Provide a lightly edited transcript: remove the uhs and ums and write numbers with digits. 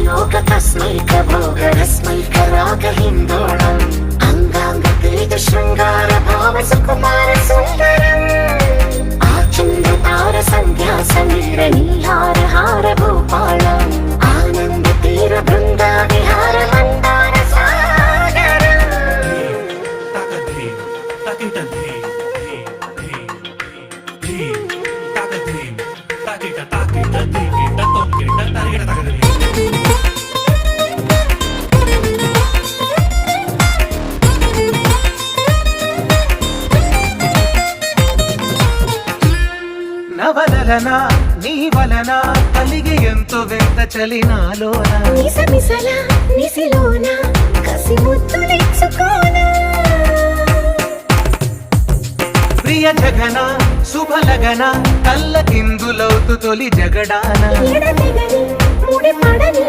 योग तस्मैक भोगरस्मैक रागहिन्दोळम् अंगांग तेज शृंगार भाव सुकुमार सुंदरम् आचंद तार संध्या समीर नीहार हार भूपालम् आनंद तीर बृंदा विहार मंदार सागरम् నవలన నీ వలన కలిగి ఎంతో వింత చలి నాలోన నిసమిసల నిసిలోన కసి ముద్దులిచ్చుకోన ప్రియ జగన శుభలగన కళ్ళ కిందులవుతు తొలి జగడాన ఎడతెగని ముడి పడని